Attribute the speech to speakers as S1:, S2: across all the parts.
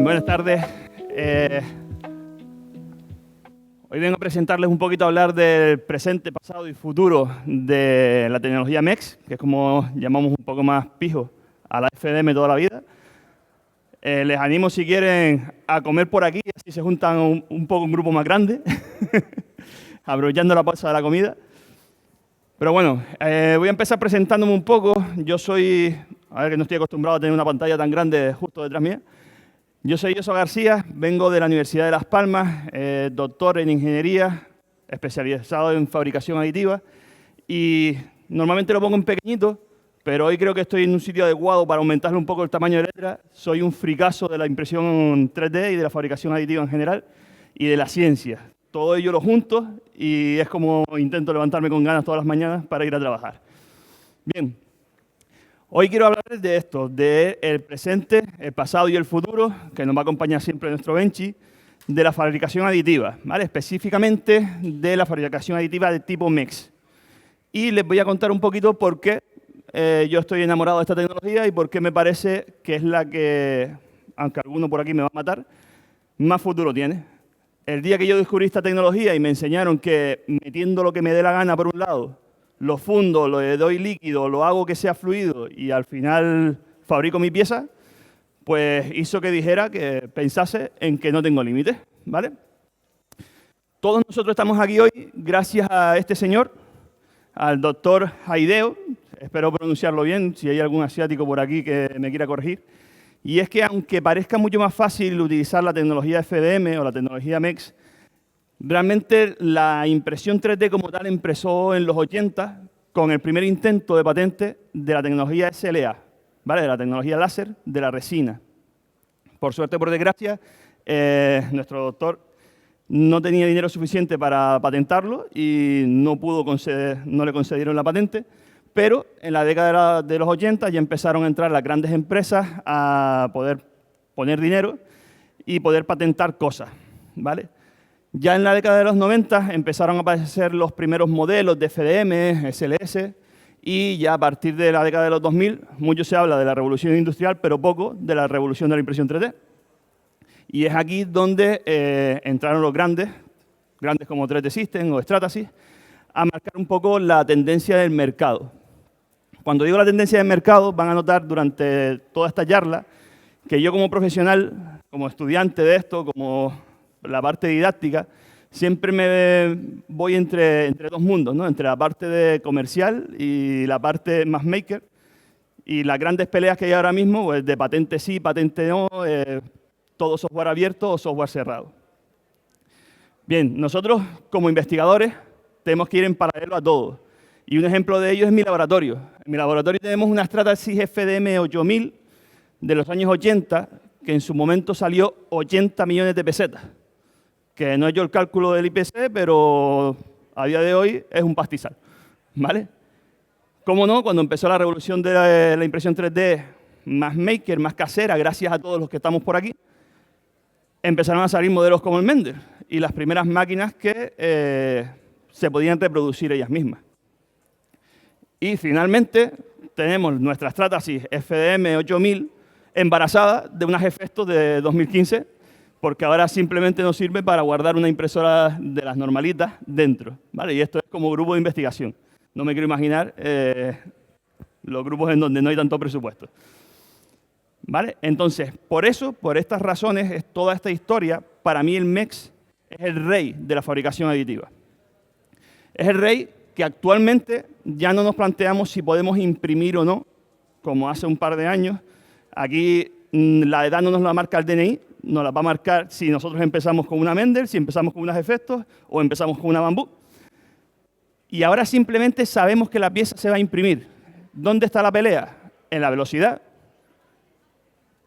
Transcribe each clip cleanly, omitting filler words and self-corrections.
S1: Bien, buenas tardes. Hoy vengo a presentarles un poquito a hablar del presente, pasado y futuro de la tecnología MEX, que es como llamamos un poco más pijo a la FDM toda la vida. Les animo, si quieren, a comer por aquí, así se juntan un poco un grupo más grande, aprovechando la pausa de la comida. Pero bueno, voy a empezar presentándome un poco. Yo soy, a ver que no estoy acostumbrado a tener una pantalla tan grande justo detrás mía. Yo soy Josu García, vengo de la Universidad de Las Palmas, doctor en ingeniería, especializado en fabricación aditiva y normalmente lo pongo en pequeñito, pero hoy creo que estoy en un sitio adecuado para aumentarle un poco el tamaño de letra. Soy un fricazo de la impresión 3D y de la fabricación aditiva en general y de la ciencia. Todo ello lo junto y es como intento levantarme con ganas todas las mañanas para ir a trabajar. Bien. Hoy quiero hablarles de esto, del presente, el pasado y el futuro, que nos va a acompañar siempre nuestro Benchi, de la fabricación aditiva, ¿vale? Específicamente de la fabricación aditiva de tipo MEX. Y les voy a contar un poquito por qué yo estoy enamorado de esta tecnología y por qué me parece que es la que, aunque alguno por aquí me va a matar, más futuro tiene. El día que yo descubrí esta tecnología y me enseñaron que metiendo lo que me dé la gana por un lado, lo fundo, lo doy líquido, lo hago que sea fluido y al final fabrico mi pieza, pues hizo que dijera, que pensase en que no tengo límites, ¿vale? Todos nosotros estamos aquí hoy gracias a este señor, al doctor Hideo, espero pronunciarlo bien, si hay algún asiático por aquí que me quiera corregir, y es que aunque parezca mucho más fácil utilizar la tecnología FDM o la tecnología MEX, realmente la impresión 3D como tal empezó en los 80 con el primer intento de patente de la tecnología SLA, ¿vale? De la tecnología láser de la resina. Por suerte, por desgracia, nuestro doctor no tenía dinero suficiente para patentarlo y no le concedieron la patente, pero en la década de los 80 ya empezaron a entrar las grandes empresas a poder poner dinero y poder patentar cosas, ¿vale? Ya en la década de los 90 empezaron a aparecer los primeros modelos de FDM, SLS, y ya a partir de la década de los 2000 mucho se habla de la revolución industrial, pero poco de la revolución de la impresión 3D. Y es aquí donde entraron los grandes como 3D System o Stratasys, a marcar un poco la tendencia del mercado. Cuando digo la tendencia del mercado, van a notar durante toda esta charla que yo como profesional, como estudiante de esto, como la parte didáctica, siempre me voy entre dos mundos, ¿no? Entre la parte de comercial y la parte más maker. Y las grandes peleas que hay ahora mismo, pues de patente sí, patente no, todo software abierto o software cerrado. Bien, nosotros como investigadores tenemos que ir en paralelo a todo. Y un ejemplo de ello es mi laboratorio. En mi laboratorio tenemos una Stratasys FDM 8000 de los años 80, que en su momento salió 80 millones de pesetas. Que no he hecho el cálculo del IPC, pero a día de hoy es un pastizal, ¿vale? ¿Cómo no? Cuando empezó la revolución de la impresión 3D más maker, más casera, gracias a todos los que estamos por aquí, empezaron a salir modelos como el Mender y las primeras máquinas que se podían reproducir ellas mismas. Y finalmente tenemos nuestra Stratasys FDM 8000 embarazada de unas efectos de 2015, porque ahora simplemente nos sirve para guardar una impresora de las normalitas dentro, ¿vale? Y esto es como grupo de investigación. No me quiero imaginar los grupos en donde no hay tanto presupuesto, ¿vale? Entonces, por estas razones, es toda esta historia, para mí el MEX es el rey de la fabricación aditiva. Es el rey que actualmente ya no nos planteamos si podemos imprimir o no, como hace un par de años. Aquí la edad no nos la marca el DNI, nos la va a marcar si nosotros empezamos con una Mender, si empezamos con unos efectos o empezamos con una Bambú. Y ahora simplemente sabemos que la pieza se va a imprimir. ¿Dónde está la pelea? En la velocidad,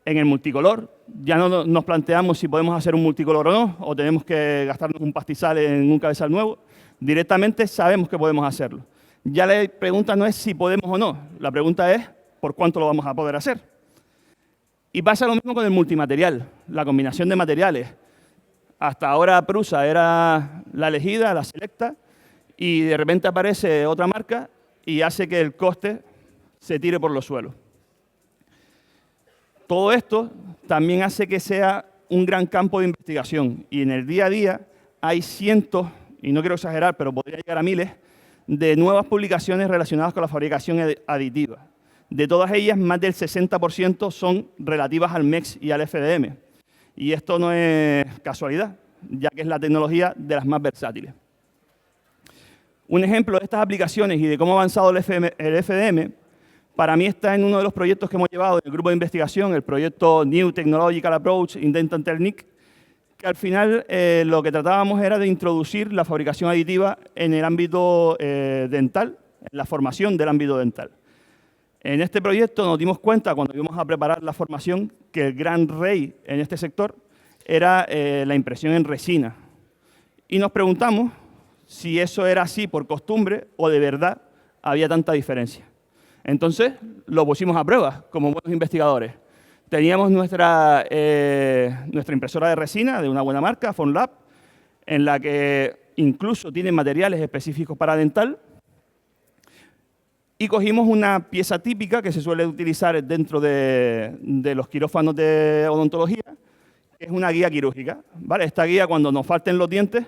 S1: en el multicolor. Ya no nos planteamos si podemos hacer un multicolor o no, o tenemos que gastarnos un pastizal en un cabezal nuevo. Directamente sabemos que podemos hacerlo. Ya la pregunta no es si podemos o no, la pregunta es por cuánto lo vamos a poder hacer. Y pasa lo mismo con el multimaterial, la combinación de materiales. Hasta ahora Prusa era la elegida, la selecta, y de repente aparece otra marca y hace que el coste se tire por los suelos. Todo esto también hace que sea un gran campo de investigación y en el día a día hay cientos, y no quiero exagerar, pero podría llegar a miles, de nuevas publicaciones relacionadas con la fabricación aditiva. De todas ellas, más del 60% son relativas al MEX y al FDM. Y esto no es casualidad, ya que es la tecnología de las más versátiles. Un ejemplo de estas aplicaciones y de cómo ha avanzado el FDM, para mí está en uno de los proyectos que hemos llevado en el grupo de investigación, el proyecto New Technological Approach in Dental Technique, que al final lo que tratábamos era de introducir la fabricación aditiva en el ámbito dental, en la formación del ámbito dental. En este proyecto nos dimos cuenta, cuando íbamos a preparar la formación, que el gran rey en este sector era la impresión en resina. Y nos preguntamos si eso era así por costumbre o de verdad había tanta diferencia. Entonces, lo pusimos a prueba como buenos investigadores. Teníamos nuestra impresora de resina de una buena marca, Formlab, en la que incluso tiene materiales específicos para dental. Y cogimos una pieza típica que se suele utilizar dentro de los quirófanos de odontología, que es una guía quirúrgica, ¿vale? Esta guía, cuando nos falten los dientes,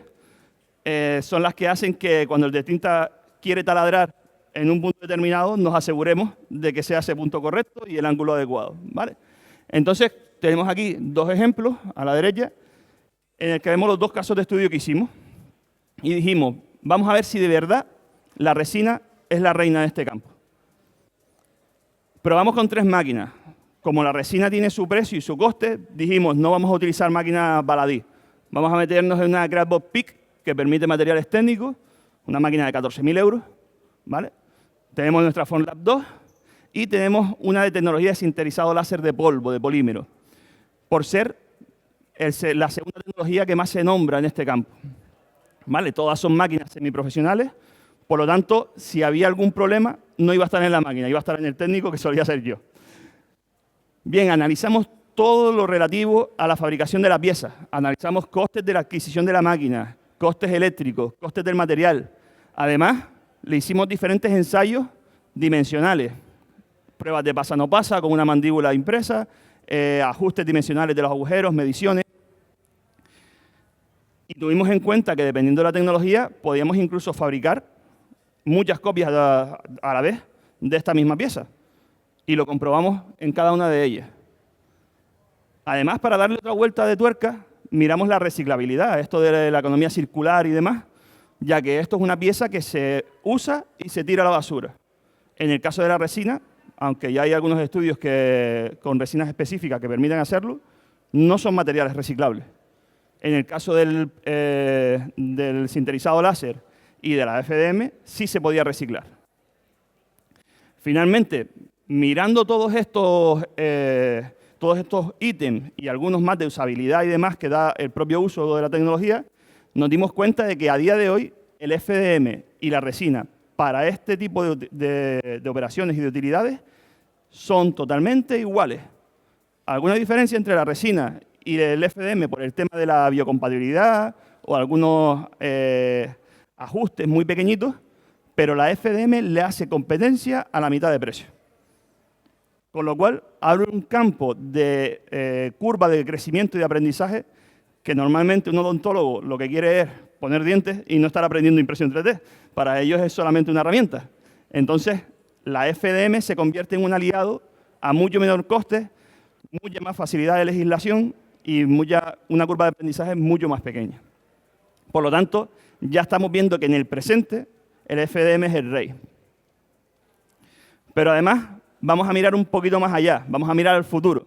S1: son las que hacen que cuando el dentista quiere taladrar en un punto determinado, nos aseguremos de que sea ese punto correcto y el ángulo adecuado, ¿vale? Entonces, tenemos aquí dos ejemplos a la derecha, en el que vemos los dos casos de estudio que hicimos. Y dijimos, vamos a ver si de verdad la resina es la reina de este campo. Probamos con 3 máquinas. Como la resina tiene su precio y su coste, dijimos, no vamos a utilizar máquinas baladí. Vamos a meternos en una Craftbox PIC que permite materiales técnicos, una máquina de 14.000 euros, ¿vale? Tenemos nuestra Formlab 2 y tenemos una de tecnología de sinterizado láser de polvo, de polímero, por ser la segunda tecnología que más se nombra en este campo, ¿vale? Todas son máquinas semiprofesionales, por lo tanto, si había algún problema, no iba a estar en la máquina, iba a estar en el técnico, que solía ser yo. Bien, analizamos todo lo relativo a la fabricación de la pieza. Analizamos costes de la adquisición de la máquina, costes eléctricos, costes del material. Además, le hicimos diferentes ensayos dimensionales. Pruebas de pasa no pasa con una mandíbula impresa, ajustes dimensionales de los agujeros, mediciones. Y tuvimos en cuenta que, dependiendo de la tecnología, podíamos incluso fabricar muchas copias a la vez de esta misma pieza. Y lo comprobamos en cada una de ellas. Además, para darle otra vuelta de tuerca, miramos la reciclabilidad, esto de la economía circular y demás, ya que esto es una pieza que se usa y se tira a la basura. En el caso de la resina, aunque ya hay algunos estudios con resinas específicas que permiten hacerlo, no son materiales reciclables. En el caso del sinterizado láser y de la FDM, sí se podía reciclar. Finalmente, mirando todos estos ítems y algunos más de usabilidad y demás que da el propio uso de la tecnología, nos dimos cuenta de que a día de hoy el FDM y la resina para este tipo de operaciones y de utilidades son totalmente iguales. ¿Alguna diferencia entre la resina y el FDM por el tema de la biocompatibilidad o algunos ajustes muy pequeñitos? Pero la FDM le hace competencia a la mitad de precio. Con lo cual, abre un campo de curva de crecimiento y de aprendizaje que normalmente un odontólogo lo que quiere es poner dientes y no estar aprendiendo impresión 3D. Para ellos es solamente una herramienta. Entonces, la FDM se convierte en un aliado a mucho menor coste, mucha más facilidad de legislación y una curva de aprendizaje mucho más pequeña. Por lo tanto, ya estamos viendo que en el presente el FDM es el rey. Pero además, vamos a mirar un poquito más allá, vamos a mirar al futuro.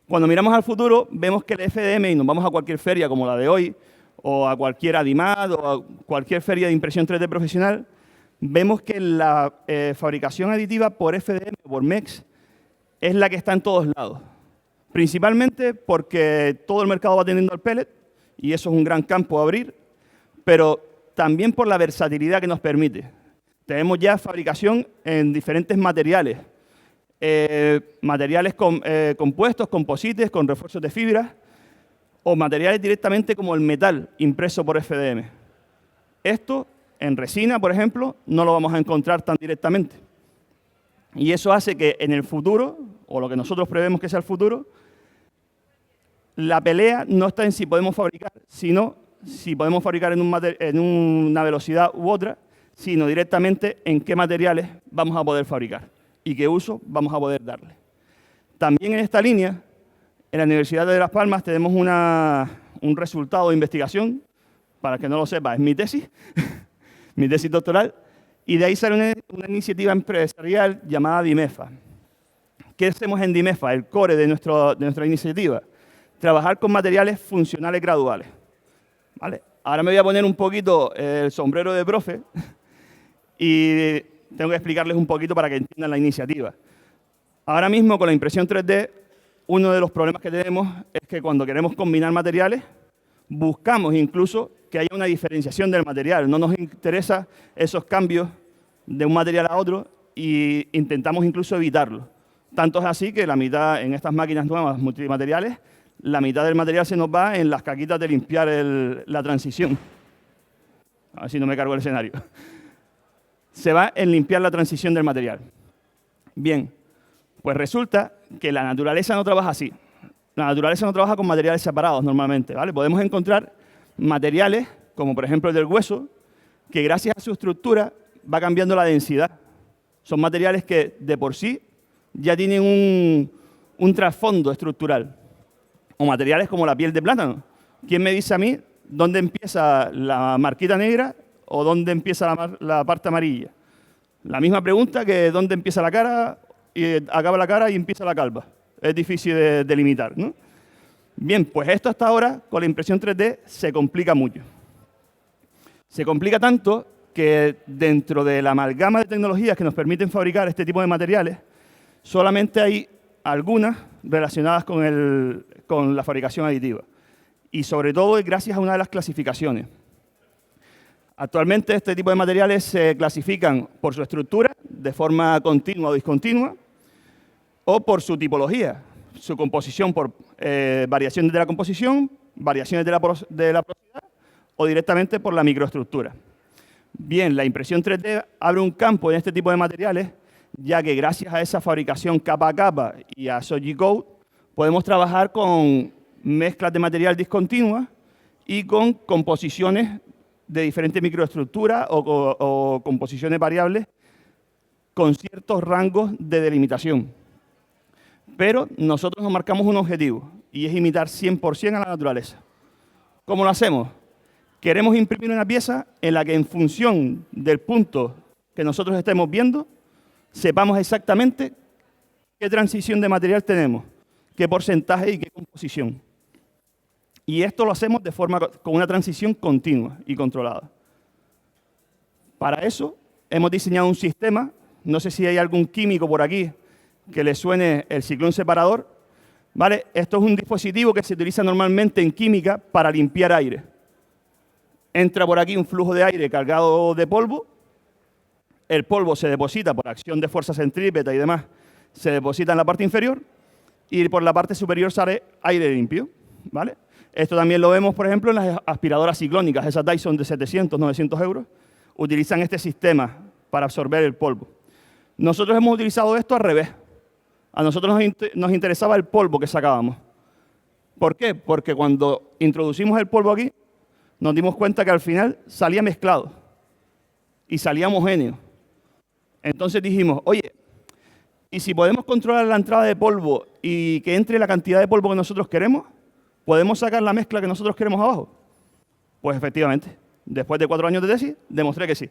S1: Cuando miramos al futuro, vemos que el FDM, y nos vamos a cualquier feria como la de hoy, o a cualquier ADIMAD, o a cualquier feria de impresión 3D profesional, vemos que la fabricación aditiva por FDM o por MEX es la que está en todos lados. Principalmente porque todo el mercado va tendiendo al pellet, y eso es un gran campo a abrir, pero también por la versatilidad que nos permite. Tenemos ya fabricación en diferentes materiales. Materiales compuestos, composites, con refuerzos de fibra, o materiales directamente como el metal impreso por FDM. Esto, en resina, por ejemplo, no lo vamos a encontrar tan directamente. Y eso hace que en el futuro, o lo que nosotros prevemos que sea el futuro, la pelea no está en si podemos fabricar, sino si podemos fabricar en una velocidad u otra, sino directamente en qué materiales vamos a poder fabricar y qué uso vamos a poder darle. También en esta línea, en la Universidad de Las Palmas tenemos un resultado de investigación, para el que no lo sepa, es mi tesis, mi tesis doctoral, y de ahí sale una iniciativa empresarial llamada DIMEFA. ¿Qué hacemos en DIMEFA? El core de nuestra iniciativa. Trabajar con materiales funcionales graduales. ¿Vale? Ahora me voy a poner un poquito el sombrero de profe y tengo que explicarles un poquito para que entiendan la iniciativa. Ahora mismo, con la impresión 3D, uno de los problemas que tenemos es que cuando queremos combinar materiales, buscamos incluso que haya una diferenciación del material. No nos interesa esos cambios de un material a otro e intentamos incluso evitarlo. Tanto es así que la mitad, en estas máquinas nuevas multimateriales, la mitad del material se nos va en las caquitas de limpiar la transición. A ver si no me cargo el escenario. Se va en limpiar la transición del material. Bien, pues resulta que la naturaleza no trabaja así. La naturaleza no trabaja con materiales separados normalmente, ¿vale? Podemos encontrar materiales, como por ejemplo el del hueso, que gracias a su estructura va cambiando la densidad. Son materiales que de por sí ya tienen un trasfondo estructural. O materiales como la piel de plátano. ¿Quién me dice a mí dónde empieza la marquita negra o dónde empieza la parte amarilla? La misma pregunta que dónde empieza la cara y acaba la cara y empieza la calva. Es difícil de delimitar, ¿no? Bien, pues esto hasta ahora, con la impresión 3D, se complica mucho. Se complica tanto que dentro de la amalgama de tecnologías que nos permiten fabricar este tipo de materiales, solamente hay algunas relacionadas con la fabricación aditiva. Y sobre todo es gracias a una de las clasificaciones. Actualmente este tipo de materiales se clasifican por su estructura, de forma continua o discontinua, o por su tipología, su composición por variaciones de la composición, variaciones de la porosidad o directamente por la microestructura. Bien, la impresión 3D abre un campo en este tipo de materiales, ya que gracias a esa fabricación capa a capa y a esos G-code, podemos trabajar con mezclas de material discontinuas y con composiciones de diferentes microestructuras o composiciones variables con ciertos rangos de delimitación. Pero nosotros nos marcamos un objetivo, y es imitar 100% a la naturaleza. ¿Cómo lo hacemos? Queremos imprimir una pieza en la que, en función del punto que nosotros estemos viendo, sepamos exactamente qué transición de material tenemos, qué porcentaje y qué composición. Y esto lo hacemos con una transición continua y controlada. Para eso hemos diseñado un sistema, no sé si hay algún químico por aquí que le suene el ciclón separador, ¿vale? Esto es un dispositivo que se utiliza normalmente en química para limpiar aire. Entra por aquí un flujo de aire cargado de polvo, el polvo se deposita por acción de fuerza centrípeta y demás, se deposita en la parte inferior y por la parte superior sale aire limpio, ¿vale? Esto también lo vemos, por ejemplo, en las aspiradoras ciclónicas, esas Dyson de 700, 900 euros, utilizan este sistema para absorber el polvo. Nosotros hemos utilizado esto al revés. A nosotros nos interesaba el polvo que sacábamos. ¿Por qué? Porque cuando introducimos el polvo aquí, nos dimos cuenta que al final salía mezclado y salía homogéneo. Entonces dijimos, oye, ¿y si podemos controlar la entrada de polvo y que entre la cantidad de polvo que nosotros queremos, podemos sacar la mezcla que nosotros queremos abajo? Pues efectivamente, después de 4 años de tesis, demostré que sí.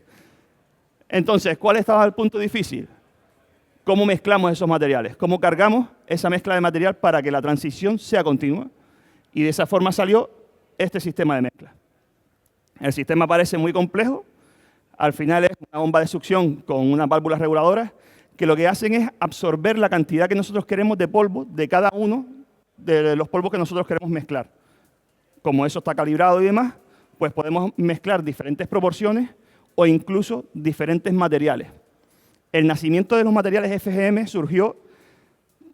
S1: Entonces, ¿cuál estaba el punto difícil? ¿Cómo mezclamos esos materiales? ¿Cómo cargamos esa mezcla de material para que la transición sea continua? Y de esa forma salió este sistema de mezcla. El sistema parece muy complejo. Al final es una bomba de succión con unas válvulas reguladoras que lo que hacen es absorber la cantidad que nosotros queremos de polvo de cada uno de los polvos que nosotros queremos mezclar. Como eso está calibrado y demás, pues podemos mezclar diferentes proporciones o incluso diferentes materiales. El nacimiento de los materiales FGM surgió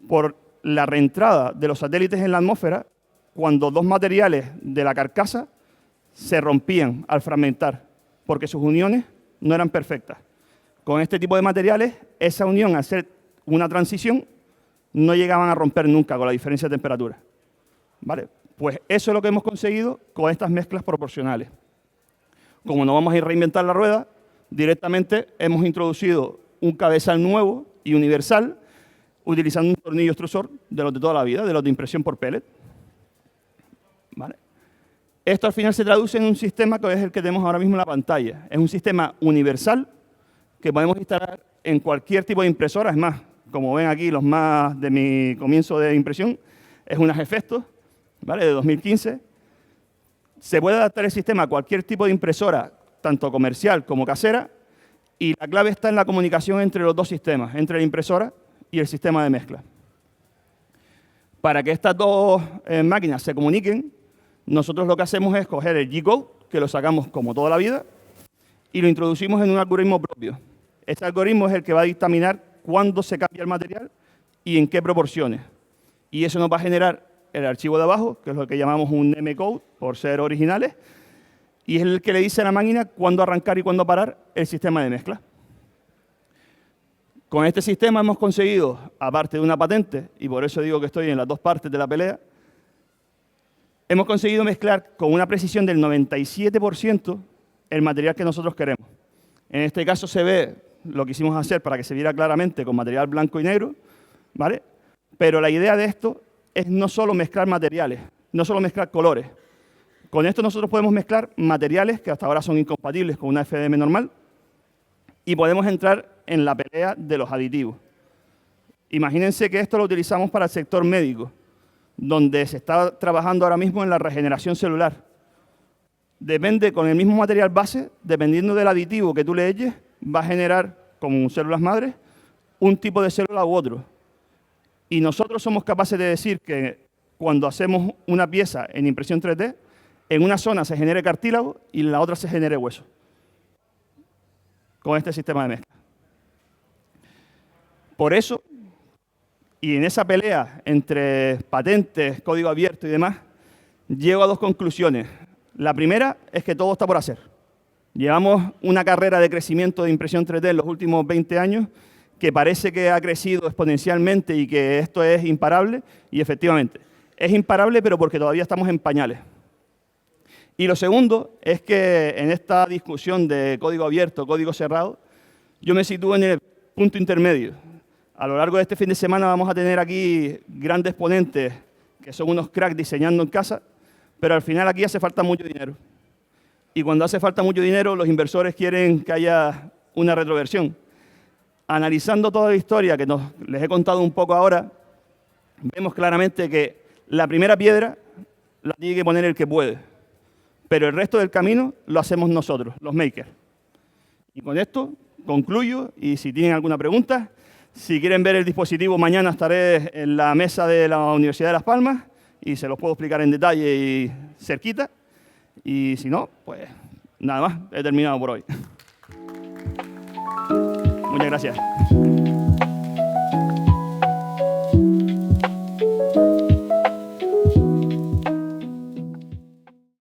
S1: por la reentrada de los satélites en la atmósfera cuando 2 materiales de la carcasa se rompían al fragmentar, porque sus uniones no eran perfectas. Con este tipo de materiales, esa unión, al ser una transición, no llegaban a romper nunca con la diferencia de temperatura. ¿Vale? Pues eso es lo que hemos conseguido con estas mezclas proporcionales. Como no vamos a ir a reinventar la rueda, directamente hemos introducido un cabezal nuevo y universal utilizando un tornillo extrusor de los de toda la vida, de los de impresión por pellet. ¿Vale? Esto al final se traduce en un sistema que es el que tenemos ahora mismo en la pantalla. Es un sistema universal que podemos instalar en cualquier tipo de impresora. Es más, como ven aquí, los más de mi comienzo de impresión, es unas Efectos, ¿vale? De 2015. Se puede adaptar el sistema a cualquier tipo de impresora, tanto comercial como casera, y la clave está en la comunicación entre los dos sistemas, entre la impresora y el sistema de mezcla. Para que estas dos máquinas se comuniquen, nosotros lo que hacemos es coger el G-code, que lo sacamos como toda la vida, y lo introducimos en un algoritmo propio. Este algoritmo es el que va a dictaminar cuándo se cambia el material y en qué proporciones. Y eso nos va a generar el archivo de abajo, que es lo que llamamos un M-code, por ser originales, y es el que le dice a la máquina cuándo arrancar y cuándo parar el sistema de mezcla. Con este sistema hemos conseguido, aparte de una patente, y por eso digo que estoy en las dos partes de la pelea, hemos conseguido mezclar con una precisión del 97% el material que nosotros queremos. En este caso se ve lo que hicimos hacer para que se viera claramente con material blanco y negro, ¿vale? Pero la idea de esto es no solo mezclar materiales, no solo mezclar colores. Con esto nosotros podemos mezclar materiales que hasta ahora son incompatibles con una FDM normal y podemos entrar en la pelea de los aditivos. Imagínense que esto lo utilizamos para el sector médico, donde se está trabajando ahora mismo en la regeneración celular. Depende, con el mismo material base, dependiendo del aditivo que tú le eches, va a generar, como células madres, un tipo de célula u otro. Y nosotros somos capaces de decir que cuando hacemos una pieza en impresión 3D, en una zona se genere cartílago y en la otra se genere hueso. Con este sistema de mezcla. Por eso, y en esa pelea entre patentes, código abierto y demás, llego a dos conclusiones. La primera es que todo está por hacer. Llevamos una carrera de crecimiento de impresión 3D en los últimos 20 años que parece que ha crecido exponencialmente y que esto es imparable, y efectivamente, es imparable, pero porque todavía estamos en pañales. Y lo segundo es que en esta discusión de código abierto, código cerrado, yo me sitúo en el punto intermedio. A lo largo de este fin de semana vamos a tener aquí grandes ponentes que son unos cracks diseñando en casa, pero al final aquí hace falta mucho dinero. Y cuando hace falta mucho dinero, los inversores quieren que haya una retroversión. Analizando toda la historia que les he contado un poco ahora, vemos claramente que la primera piedra la tiene que poner el que puede, pero el resto del camino lo hacemos nosotros, los makers. Y con esto concluyo, y si tienen alguna pregunta, si quieren ver el dispositivo, mañana estaré en la mesa de la Universidad de Las Palmas y se los puedo explicar en detalle y cerquita. Y si no, pues nada más, he terminado por hoy. Muchas gracias.